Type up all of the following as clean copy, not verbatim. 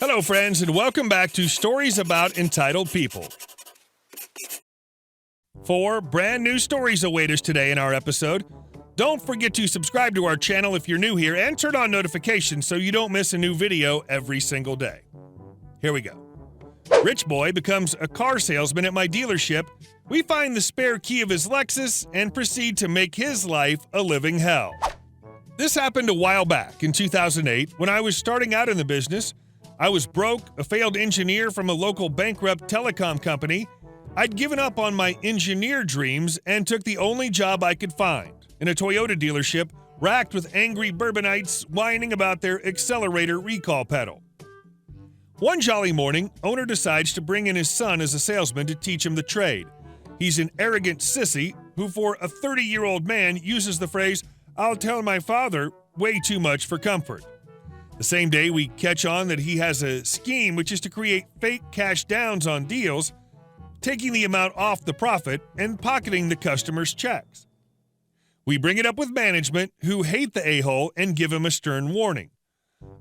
Hello, friends, and welcome back to Stories About Entitled People. 4 brand new stories await us today in our episode. Don't forget to subscribe to our channel if you're new here and turn on notifications so you don't miss a new video every single day. Here we go. Rich boy becomes a car salesman at my dealership. We find the spare key of his Lexus and proceed to make his life a living hell. This happened a while back in 2008 when I was starting out in the business. I was broke, a failed engineer from a local bankrupt telecom company. I'd given up on my engineer dreams and took the only job I could find, in a Toyota dealership racked with angry Bourbonites whining about their accelerator recall pedal. One jolly morning, owner decides to bring in his son as a salesman to teach him the trade. He's an arrogant sissy who, for a 30-year-old man, uses the phrase, "I'll tell my father," way too much for comfort. The same day, we catch on that he has a scheme which is to create fake cash downs on deals, taking the amount off the profit and pocketing the customer's checks. We bring it up with management, who hate the a-hole and give him a stern warning.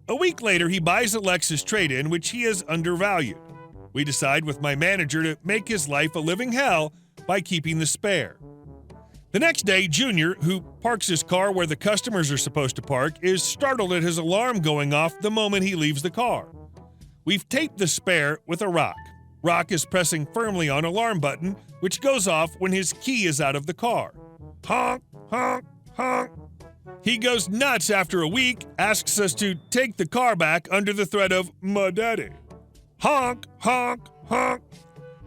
A week later, he buys a Lexus trade-in, which he has undervalued. We decide with my manager to make his life a living hell by keeping the spare. The next day, Junior, who parks his car where the customers are supposed to park, is startled at his alarm going off the moment he leaves the car. We've taped the spare with a rock. Rock is pressing firmly on alarm button, which goes off when his key is out of the car. Honk, honk, honk. He goes nuts after a week, asks us to take the car back under the threat of "my daddy." Honk, honk, honk.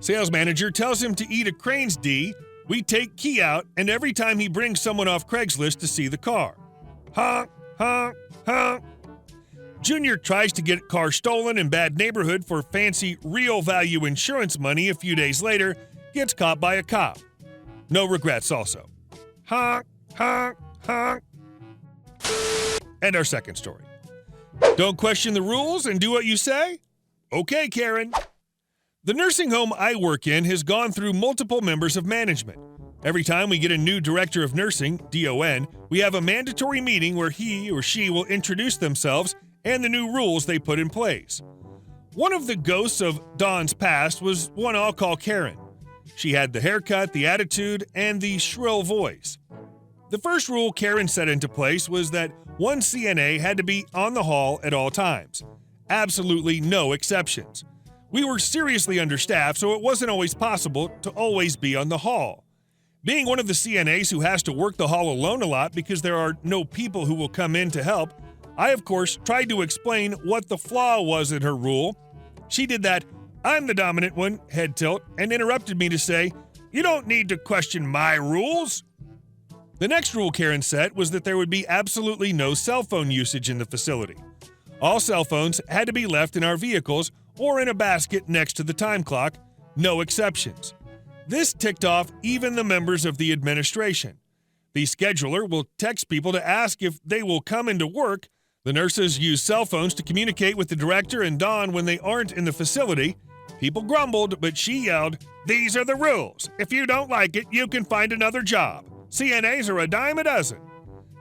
Sales manager tells him to eat a Crane's D. We take key out, and every time he brings someone off Craigslist to see the car. Honk, honk, honk. Junior tries to get car stolen in bad neighborhood for fancy real value insurance money. A few days later, gets caught by a cop. No regrets also. Honk, honk, honk. And our second story. Don't question the rules and do what you say? Okay, Karen. The nursing home I work in has gone through multiple members of management. Every time we get a new director of nursing, DON, we have a mandatory meeting where he or she will introduce themselves and the new rules they put in place. One of the ghosts of Dawn's past was one I'll call Karen. She had the haircut, the attitude, and the shrill voice. The first rule Karen set into place was that one CNA had to be on the hall at all times. Absolutely no exceptions. We were seriously understaffed, so it wasn't always possible to always be on the hall. Being one of the CNAs who has to work the hall alone a lot because there are no people who will come in to help, I, of course, tried to explain what the flaw was in her rule. She did that "I'm the dominant one" head tilt and interrupted me to say, "You don't need to question my rules." The next rule Karen set was that there would be absolutely no cell phone usage in the facility. All cell phones had to be left in our vehicles or in a basket next to the time clock, no exceptions. This ticked off even the members of the administration. The scheduler will text people to ask if they will come into work. The nurses use cell phones to communicate with the director and Dawn when they aren't in the facility. People grumbled, but she yelled, "These are the rules. If you don't like it, you can find another job. CNAs are a dime a dozen."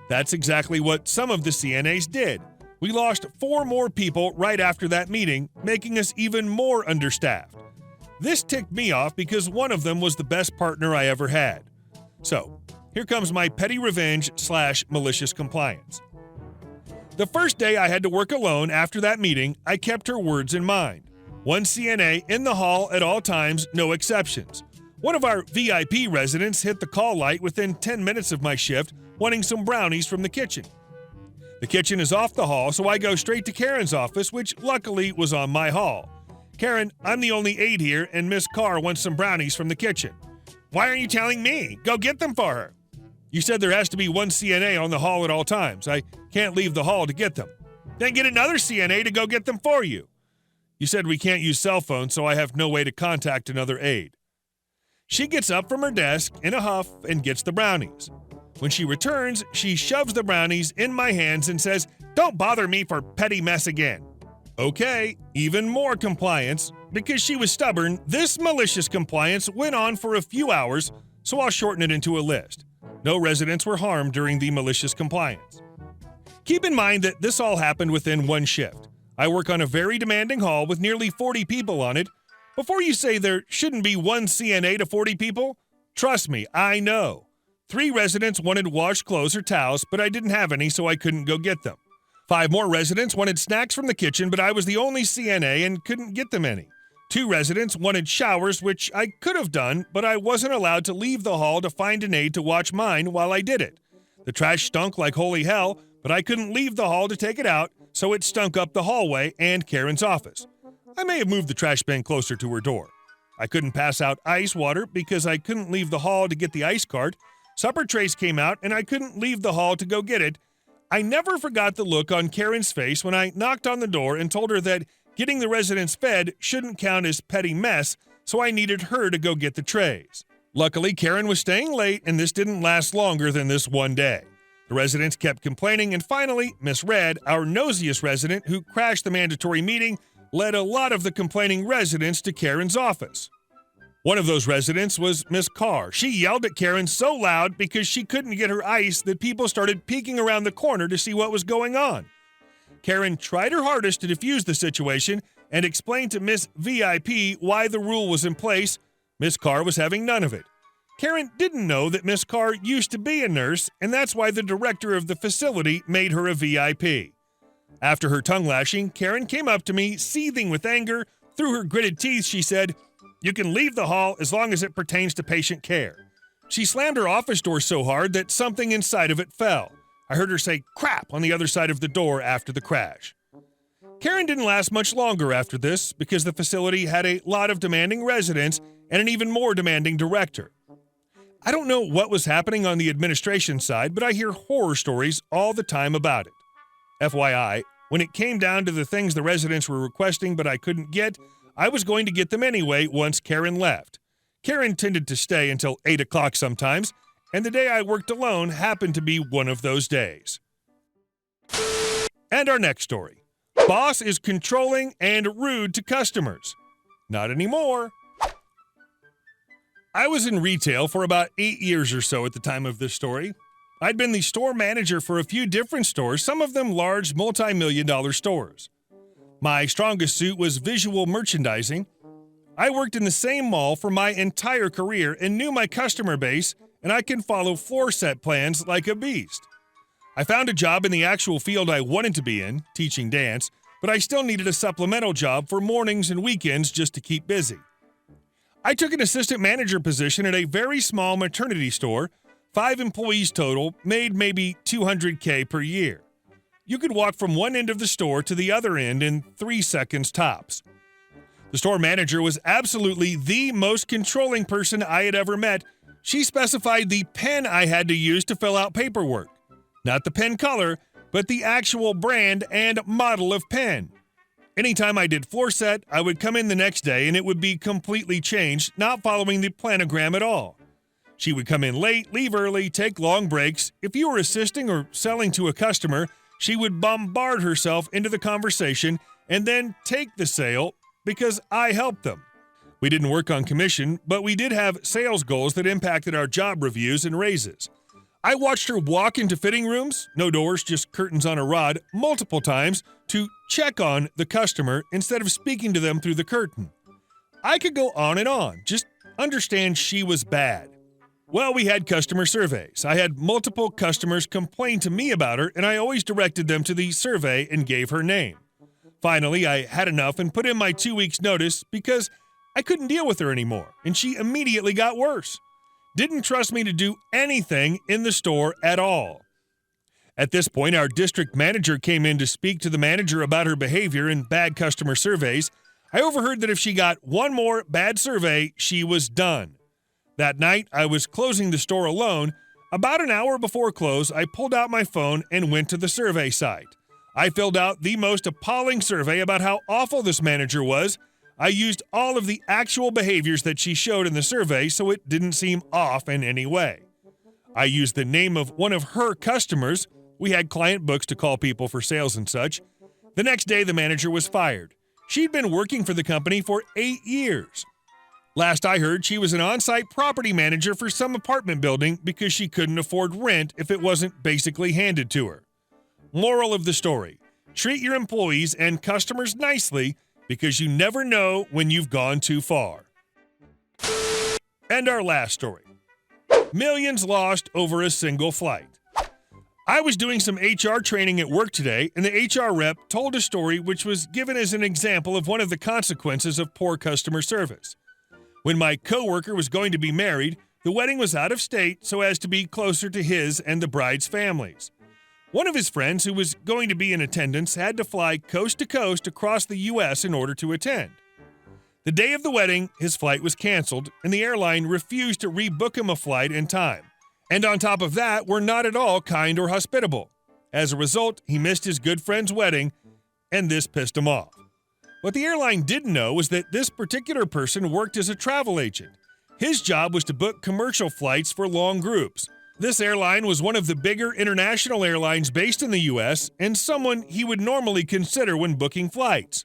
That's exactly what some of the CNAs did. We lost 4 more people right after that meeting, making us even more understaffed. This ticked me off because one of them was the best partner I ever had. So, here comes my petty revenge / malicious compliance. The first day I had to work alone after that meeting, I kept her words in mind. One CNA in the hall at all times, no exceptions. One of our VIP residents hit the call light within 10 minutes of my shift, wanting some brownies from the kitchen. The kitchen is off the hall, so I go straight to Karen's office, which luckily was on my hall. "Karen, I'm the only aide here, and Miss Carr wants some brownies from the kitchen." "Why aren't you telling me? Go get them for her." "You said there has to be one CNA on the hall at all times. I can't leave the hall to get them." "Then get another CNA to go get them for you." "You said we can't use cell phones, so I have no way to contact another aide." She gets up from her desk in a huff and gets the brownies. When she returns, she shoves the brownies in my hands and says, "Don't bother me for petty mess again." Okay, even more compliance. Because she was stubborn, this malicious compliance went on for a few hours, so I'll shorten it into a list. No residents were harmed during the malicious compliance. Keep in mind that this all happened within one shift. I work on a very demanding hall with nearly 40 people on it. Before you say there shouldn't be one CNA to 40 people, trust me, I know. 3 residents wanted washed clothes or towels, but I didn't have any, so I couldn't go get them. 5 more residents wanted snacks from the kitchen, but I was the only CNA and couldn't get them any. 2 residents wanted showers, which I could have done, but I wasn't allowed to leave the hall to find an aide to watch mine while I did it. The trash stunk like holy hell, but I couldn't leave the hall to take it out, so it stunk up the hallway and Karen's office. I may have moved the trash bin closer to her door. I couldn't pass out ice water because I couldn't leave the hall to get the ice cart. Supper trays came out, and I couldn't leave the hall to go get it. I never forgot the look on Karen's face when I knocked on the door and told her that getting the residents fed shouldn't count as petty mess, so I needed her to go get the trays. Luckily, Karen was staying late, and this didn't last longer than this one day. The residents kept complaining, and finally, Miss Red, our nosiest resident who crashed the mandatory meeting, led a lot of the complaining residents to Karen's office. One of those residents was Miss Carr. She yelled at Karen so loud because she couldn't get her ice that people started peeking around the corner to see what was going on. Karen tried her hardest to defuse the situation and explain to Miss VIP why the rule was in place. Miss Carr was having none of it. Karen didn't know that Miss Carr used to be a nurse, and that's why the director of the facility made her a VIP. After her tongue lashing, Karen came up to me, seething with anger. Through her gritted teeth, she said, "You can leave the hall as long as it pertains to patient care." She slammed her office door so hard that something inside of it fell. I heard her say crap on the other side of the door after the crash. Karen didn't last much longer after this because the facility had a lot of demanding residents and an even more demanding director. I don't know what was happening on the administration side, but I hear horror stories all the time about it. FYI, when it came down to the things the residents were requesting but I couldn't get, I was going to get them anyway once Karen left. Karen tended to stay until 8 o'clock sometimes, and the day I worked alone happened to be one of those days. And our next story. Boss is controlling and rude to customers. Not anymore. I was in retail for about 8 years or so at the time of this story. I'd been the store manager for a few different stores, some of them large multi-million-dollar stores. My strongest suit was visual merchandising. I worked in the same mall for my entire career and knew my customer base, and I can follow floor set plans like a beast. I found a job in the actual field I wanted to be in, teaching dance, but I still needed a supplemental job for mornings and weekends just to keep busy. I took an assistant manager position at a very small maternity store, 5 employees total, made maybe $200K per year. You could walk from one end of the store to the other end in 3 seconds tops. The store manager was absolutely the most controlling person I had ever met. She specified the pen I had to use to fill out paperwork. Not the pen color, but the actual brand and model of pen. Anytime I did floor set, I would come in the next day and it would be completely changed, not following the planogram at all. She would come in late, leave early, take long breaks. If you were assisting or selling to a customer, she would bombard herself into the conversation and then take the sale because I helped them. We didn't work on commission, but we did have sales goals that impacted our job reviews and raises. I watched her walk into fitting rooms, no doors, just curtains on a rod, multiple times to check on the customer instead of speaking to them through the curtain. I could go on and on, just understand she was bad. Well, we had customer surveys. I had multiple customers complain to me about her, and I always directed them to the survey and gave her name. Finally, I had enough and put in my 2 weeks' notice because I couldn't deal with her anymore, and she immediately got worse. Didn't trust me to do anything in the store at all. At this point, our district manager came in to speak to the manager about her behavior and bad customer surveys. I overheard that if she got one more bad survey, she was done. That night, I was closing the store alone. About an hour before close, I pulled out my phone and went to the survey site. I filled out the most appalling survey about how awful this manager was. I used all of the actual behaviors that she showed in the survey so it didn't seem off in any way. I used the name of one of her customers. We had client books to call people for sales and such. The next day, the manager was fired. She'd been working for the company for 8 years. Last I heard, she was an on-site property manager for some apartment building because she couldn't afford rent if it wasn't basically handed to her. Moral of the story: Treat your employees and customers nicely because you never know when you've gone too far. And our last story. Millions lost over a single flight. I was doing some HR training at work today, and the HR rep told a story which was given as an example of one of the consequences of poor customer service. When my coworker was going to be married, the wedding was out of state so as to be closer to his and the bride's families. One of his friends who was going to be in attendance had to fly coast to coast across the U.S. in order to attend. The day of the wedding, his flight was canceled, and the airline refused to rebook him a flight in time. And on top of that, were not at all kind or hospitable. As a result, he missed his good friend's wedding, and this pissed him off. What the airline didn't know was that this particular person worked as a travel agent. His job was to book commercial flights for long groups. This airline was one of the bigger international airlines based in the U.S. and someone he would normally consider when booking flights.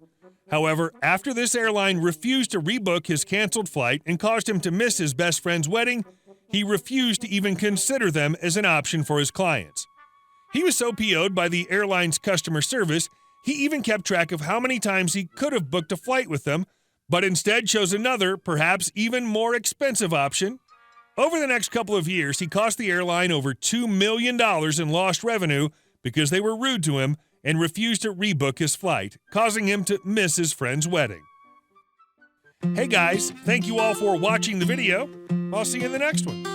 However, after this airline refused to rebook his canceled flight and caused him to miss his best friend's wedding, he refused to even consider them as an option for his clients. He was so PO'd by the airline's customer service, he even kept track of how many times he could have booked a flight with them, but instead chose another, perhaps even more expensive option. Over the next couple of years, he cost the airline over $2 million in lost revenue because they were rude to him and refused to rebook his flight, causing him to miss his friend's wedding. Hey guys, thank you all for watching the video. I'll see you in the next one.